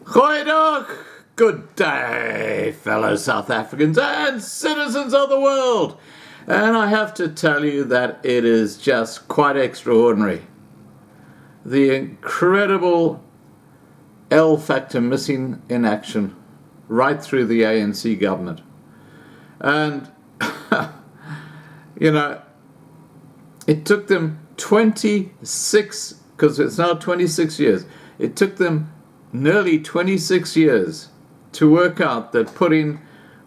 Goeiedag! Good day, fellow South Africans and citizens of the world. And I have to tell you that it is just quite extraordinary. The incredible L factor missing in action right through the ANC government. And, it took them 26, because it's now 26 years, it took them nearly 26 years to work out that putting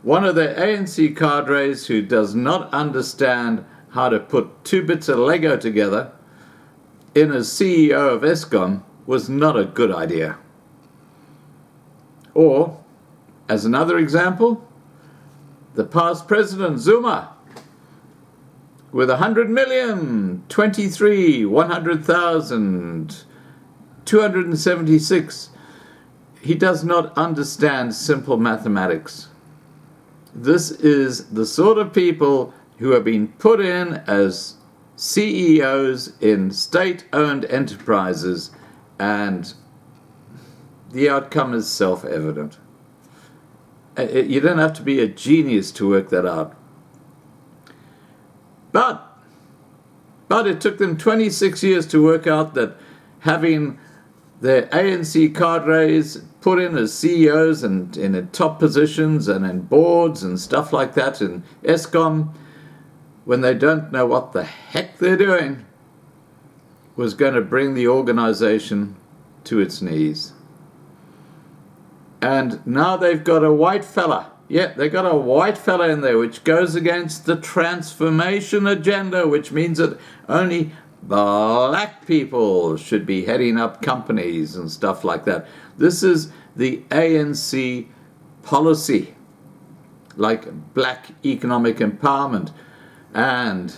one of the ANC cadres who does not understand how to put two bits of Lego together in as CEO of Eskom was not a good idea. Or, as another example, the past president Zuma with 100 million, 23, 100,000, 276. He does not understand simple mathematics. This is the sort of people who have been put in as CEOs in state-owned enterprises, and the outcome is self-evident. You don't have to be a genius to work that out. But it took them 26 years to work out that having the ANC cadres put in as CEOs and in top positions and in boards and stuff like that in Eskom, when they don't know what the heck they're doing, was going to bring the organization to its knees. And now they've got a white fella. Yeah, they got a white fella in there, which goes against the transformation agenda, which means that only black people should be heading up companies and stuff like that. This is the ANC policy, like black economic empowerment and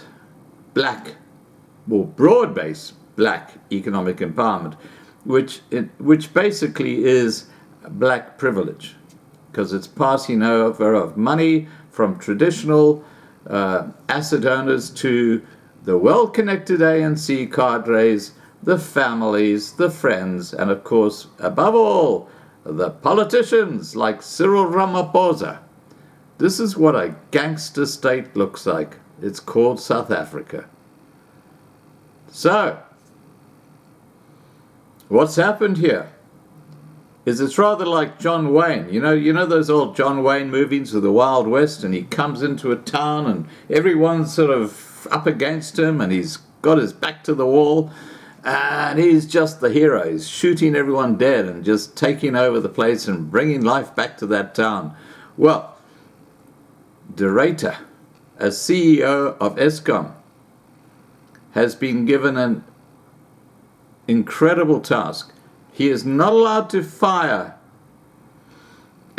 broad-based black economic empowerment, which basically is black privilege, because it's passing over of money from traditional asset owners to the well-connected ANC cadres, the families, the friends, and of course, above all, the politicians like Cyril Ramaphosa. This is what a gangster state looks like. It's called South Africa. So, what's happened here is it's rather like John Wayne. You know those old John Wayne movies of the Wild West, and he comes into a town and everyone's sort of up against him and he's got his back to the wall and he's just the hero. He's shooting everyone dead and just taking over the place and bringing life back to that town. Well, De Ruyter, as CEO of Eskom, has been given an incredible task. He is not allowed to fire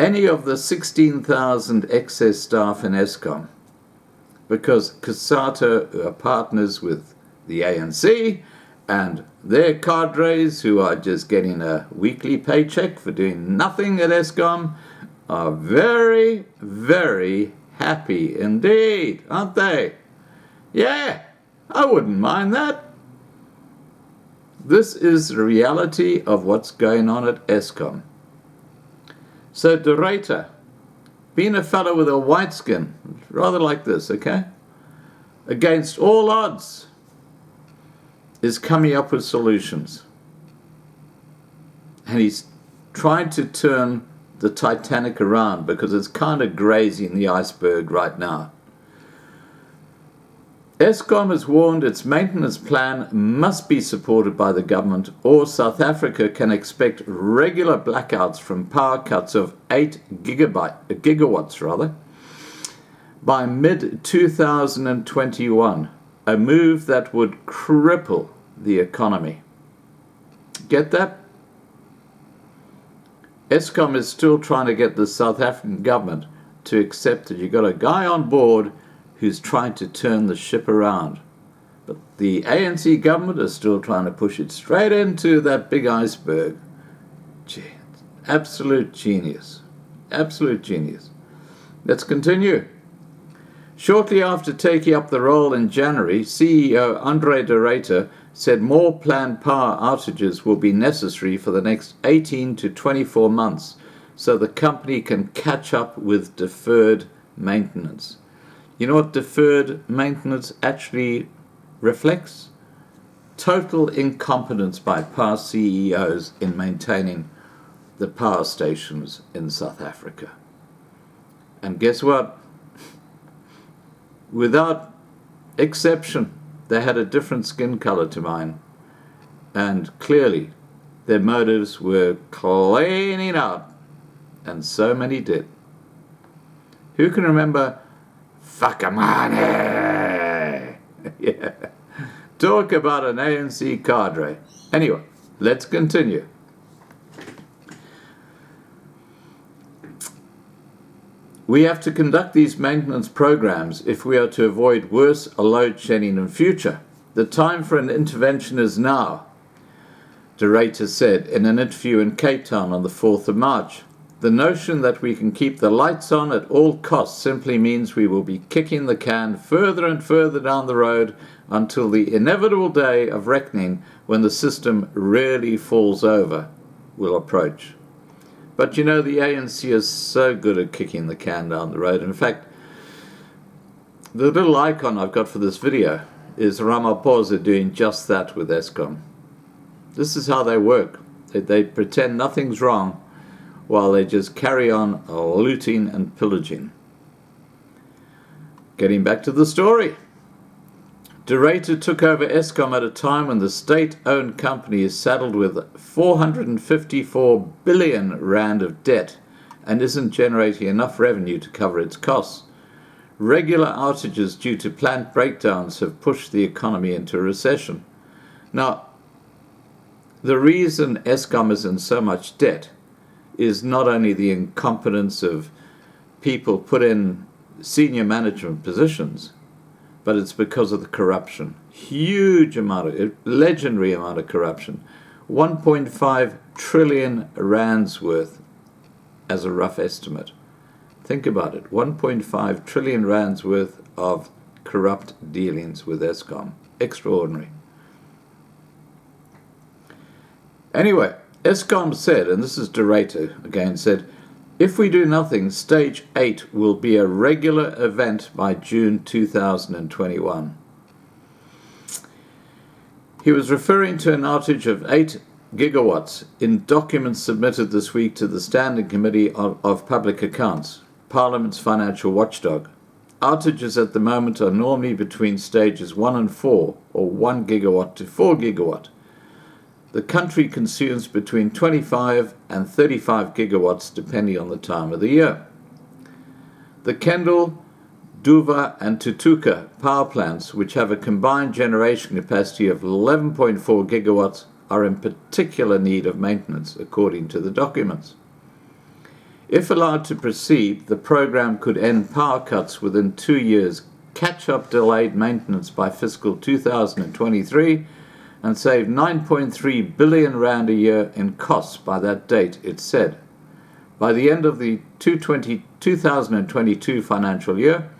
any of the 16,000 excess staff in Eskom, because COSATU are partners with the ANC, and their cadres, who are just getting a weekly paycheck for doing nothing at Eskom, are very, very happy indeed, aren't they? Yeah, I wouldn't mind that. This is the reality of what's going on at Eskom. So De Ruyter, being a fellow with a white skin, rather like this, okay, against all odds, is coming up with solutions. And he's trying to turn the Titanic around, because it's kind of grazing the iceberg right now. Eskom has warned its maintenance plan must be supported by the government, or South Africa can expect regular blackouts from power cuts of 8 gigawatts by mid-2021, a move that would cripple the economy. Get that? Eskom is still trying to get the South African government to accept that you've got a guy on board who's trying to turn the ship around. But the ANC government is still trying to push it straight into that big iceberg. Gee, absolute genius. Absolute genius. Let's continue. Shortly after taking up the role in January, CEO De Ruyter said more planned power outages will be necessary for the next 18 to 24 months so the company can catch up with deferred maintenance. You know what deferred maintenance actually reflects? Total incompetence by past CEOs in maintaining the power stations in South Africa. And guess what? Without exception, they had a different skin color to mine. And clearly, their motives were cleaning out. And so many did. Who can remember Fakamane? Yeah. Talk about an ANC cadre. Anyway, let's continue. We have to conduct these maintenance programs if we are to avoid worse load shedding in future. The time for an intervention is now, De Ruyter said in an interview in Cape Town on the 4th of March. The notion that we can keep the lights on at all costs simply means we will be kicking the can further and further down the road until the inevitable day of reckoning when the system really falls over will approach. But you know, the ANC is so good at kicking the can down the road. In fact, the little icon I've got for this video is Ramaphosa doing just that with Eskom. This is how they work. They pretend nothing's wrong while they just carry on looting and pillaging. Getting back to the story. De Ruyter took over Eskom at a time when the state-owned company is saddled with 454 billion rand of debt and isn't generating enough revenue to cover its costs. Regular outages due to plant breakdowns have pushed the economy into a recession. Now, the reason Eskom is in so much debt is not only the incompetence of people put in senior management positions, but it's because of the corruption. Legendary amount of corruption. 1.5 trillion rands worth as a rough estimate. Think about it, 1.5 trillion rands worth of corrupt dealings with Eskom. Extraordinary. Anyway, Eskom said, and this is De Ruyter again, said, if we do nothing, Stage 8 will be a regular event by June 2021. He was referring to an outage of 8 gigawatts in documents submitted this week to the Standing Committee of Public Accounts, Parliament's financial watchdog. Outages at the moment are normally between stages 1 and 4, or 1 gigawatt to 4 gigawatt. The country consumes between 25 and 35 gigawatts depending on the time of the year. The Kendal, Duva and Tutuka power plants, which have a combined generation capacity of 11.4 gigawatts, are in particular need of maintenance, according to the documents. If allowed to proceed, the program could end power cuts within 2 years, catch up delayed maintenance by fiscal 2023, and save 9.3 billion rand a year in costs by that date, it said. By the end of the 2022 financial year,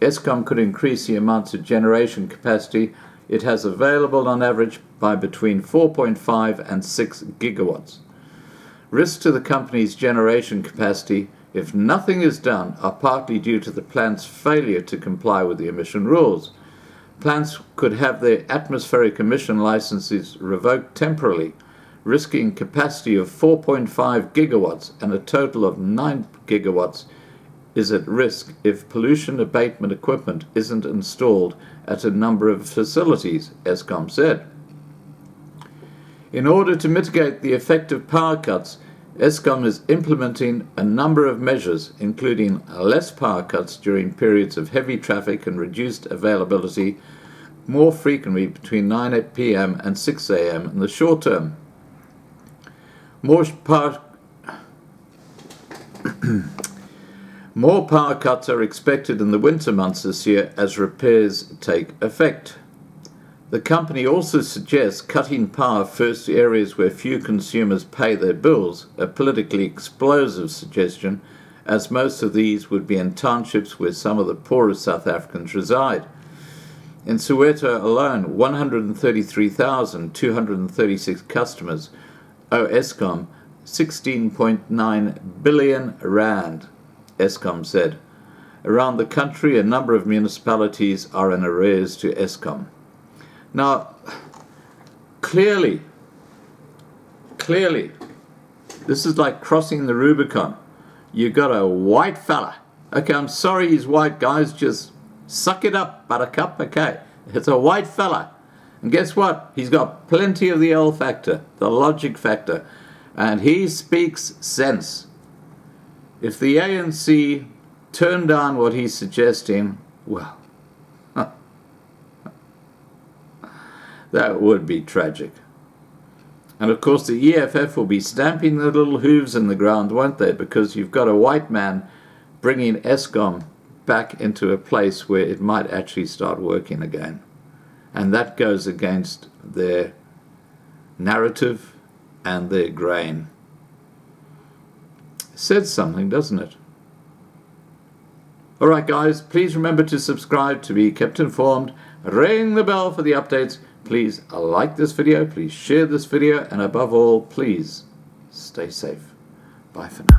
Eskom could increase the amounts of generation capacity it has available on average by between 4.5 and 6 gigawatts. Risks to the company's generation capacity, if nothing is done, are partly due to the plant's failure to comply with the emission rules. Plants could have their atmospheric emission licenses revoked temporarily, risking capacity of 4.5 gigawatts, and a total of 9 gigawatts is at risk if pollution abatement equipment isn't installed at a number of facilities, Eskom said. In order to mitigate the effect of power cuts, Eskom is implementing a number of measures, including less power cuts during periods of heavy traffic and reduced availability, more frequently between 9 p.m. and 6 a.m. in the short term. More power cuts are expected in the winter months this year as repairs take effect. The company also suggests cutting power first to areas where few consumers pay their bills, a politically explosive suggestion, as most of these would be in townships where some of the poorest South Africans reside. In Soweto alone, 133,236 customers owe Eskom 16.9 billion rand, Eskom said. Around the country, a number of municipalities are in arrears to Eskom. Now, clearly, this is like crossing the Rubicon. You got a white fella. Okay, I'm sorry he's white, guys, just suck it up, buttercup, okay. It's a white fella. And guess what? He's got plenty of the L factor, the logic factor, and he speaks sense. If the ANC turn down what he's suggesting, well, that would be tragic. And of course the EFF will be stamping their little hooves in the ground, won't they? Because you've got a white man bringing Eskom back into a place where it might actually start working again. And that goes against their narrative and their grain. Says something, doesn't it? All right, guys, please remember to subscribe to be kept informed. Ring the bell for the updates. Please like this video. Please share this video. And above all, please stay safe. Bye for now.